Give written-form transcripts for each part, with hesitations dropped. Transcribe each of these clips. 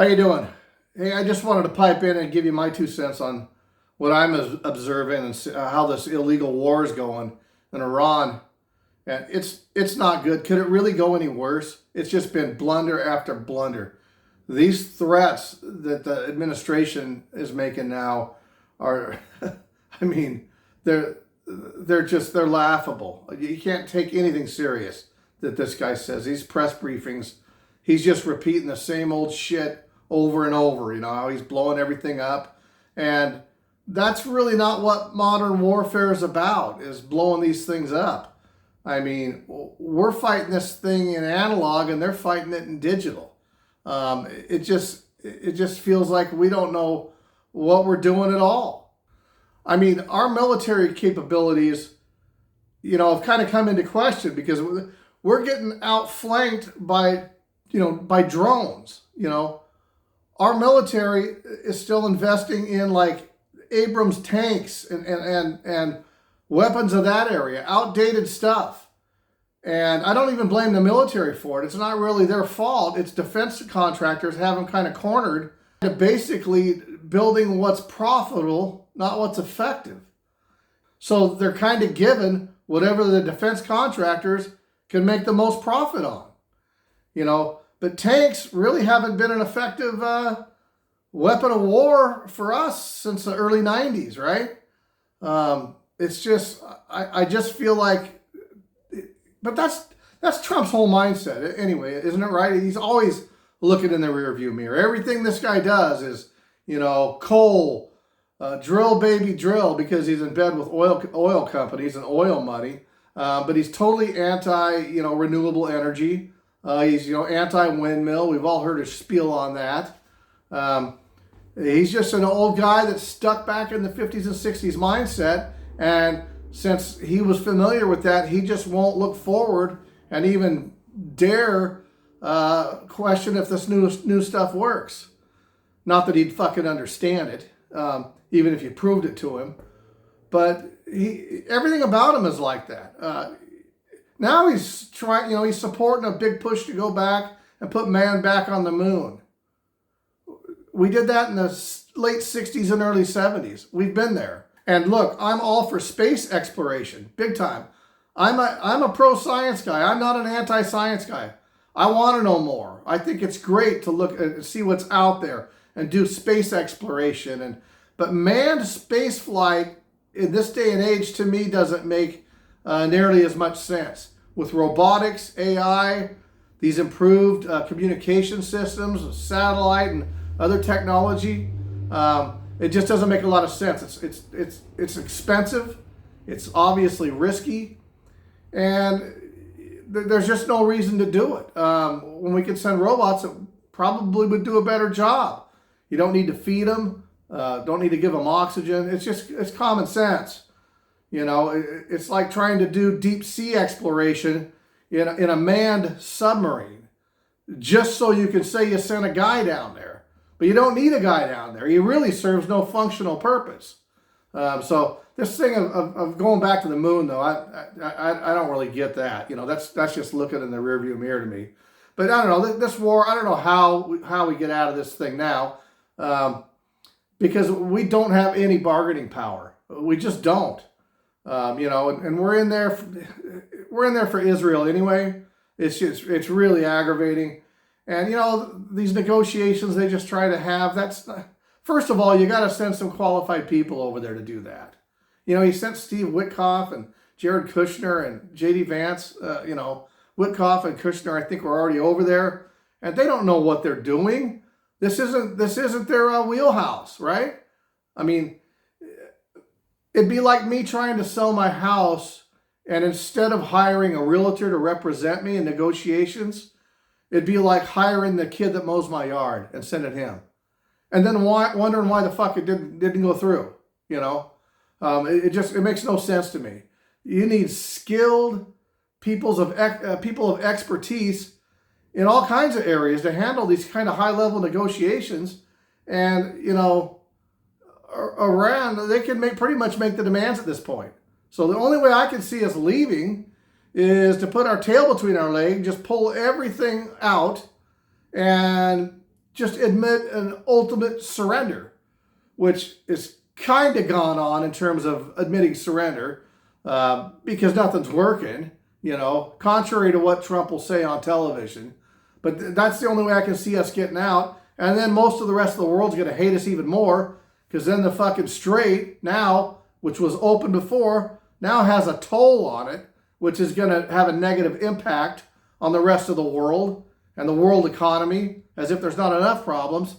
How you doing? Hey, I just wanted to pipe in and give you my 2 cents on what I'm observing and how this illegal war is going in Iran. And it's not good. Could it really go any worse? It's just been blunder after blunder. These threats that the administration is making now are, I mean, they're laughable. You can't take anything serious that this guy says. These press briefings, he's just repeating the same old shit over and over, how he's blowing everything up. And that's really not what modern warfare is about, is blowing these things up. I mean, we're fighting this thing in analog and they're fighting it in digital. It just feels like we don't know what we're doing at all. I mean, our military capabilities, have kind of come into question because we're getting outflanked by drones, Our military is still investing in like Abrams tanks and weapons of that area, outdated stuff. And I don't even blame the military for it. It's not really their fault. It's defense contractors have them kind of cornered to basically building what's profitable, not what's effective. So they're kind of given whatever the defense contractors can make the most profit on, But tanks really haven't been an effective weapon of war for us since the early 90s, right? It's just, I just feel like, but that's Trump's whole mindset anyway, isn't it, right? He's always looking in the rearview mirror. Everything this guy does is, coal, drill, baby, drill, because he's in bed with oil companies and oil money. But he's totally anti, renewable energy. He's, anti-windmill. We've all heard his spiel on that. He's just an old guy that's stuck back in the 50s and 60s mindset. And since he was familiar with that, he just won't look forward and even dare question if this new stuff works. Not that he'd fucking understand it, even if you proved it to him. But everything about him is like that. Now he's trying, he's supporting a big push to go back and put man back on the moon. We did that in the late 60s and early 70s. We've been there. And look, I'm all for space exploration, big time. I'm a pro-science guy. I'm not an anti-science guy. I want to know more. I think it's great to look and see what's out there and do space exploration. But manned space flight in this day and age, to me, doesn't make nearly as much sense. With robotics, AI, these improved communication systems, satellite and other technology, it just doesn't make a lot of sense. It's expensive, it's obviously risky, and there's just no reason to do it. When we could send robots that probably would do a better job. You don't need to feed them, don't need to give them oxygen. It's common sense. It's like trying to do deep sea exploration in a manned submarine just so you can say you sent a guy down there. But you don't need a guy down there. He really serves no functional purpose. So this thing of going back to the moon, though, I don't really get that. That's just looking in the rearview mirror to me. But I don't know, this war, I don't know how we get out of this thing now, because we don't have any bargaining power. We just don't. And we're in there for Israel anyway. It's really aggravating. And, these negotiations they just try to have, first of all, you got to send some qualified people over there to do that. He sent Steve Witkoff and Jared Kushner and J.D. Vance, Witkoff and Kushner, I think, were already over there, and they don't know what they're doing. This isn't their wheelhouse, right? I mean, it'd be like me trying to sell my house, and instead of hiring a realtor to represent me in negotiations, it'd be like hiring the kid that mows my yard and sending him, and then wondering why the fuck it didn't go through. It makes no sense to me. You need skilled people of expertise in all kinds of areas to handle these kind of high level negotiations. And Iran, they can pretty much make the demands at this point. So the only way I can see us leaving is to put our tail between our legs, just pull everything out, and just admit an ultimate surrender, which is kind of gone on in terms of admitting surrender because nothing's working, contrary to what Trump will say on television. But that's the only way I can see us getting out. And then most of the rest of the world's going to hate us even more because then the fucking strait now, which was open before, now has a toll on it, which is going to have a negative impact on the rest of the world and the world economy, as if there's not enough problems.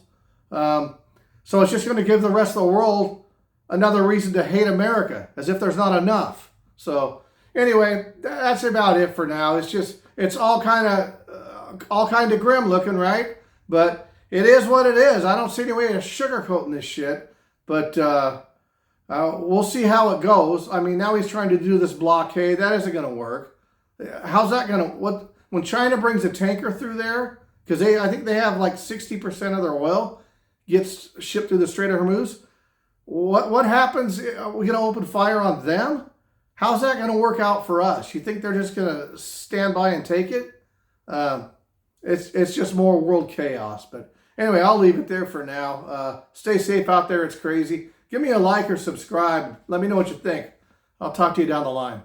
So it's just going to give the rest of the world another reason to hate America, as if there's not enough. So anyway, that's about it for now. It's all kind of grim looking, right? But it is what it is. I don't see any way of sugarcoating this shit. But we'll see how it goes. I mean, now he's trying to do this blockade. That isn't going to work. How's that going to... When China brings a tanker through there, because I think they have like 60% of their oil gets shipped through the Strait of Hormuz. What happens? Are we going to open fire on them? How's that going to work out for us? You think they're just going to stand by and take it? It's just more world chaos. But anyway, I'll leave it there for now. Stay safe out there. It's crazy. Give me a like or subscribe. Let me know what you think. I'll talk to you down the line.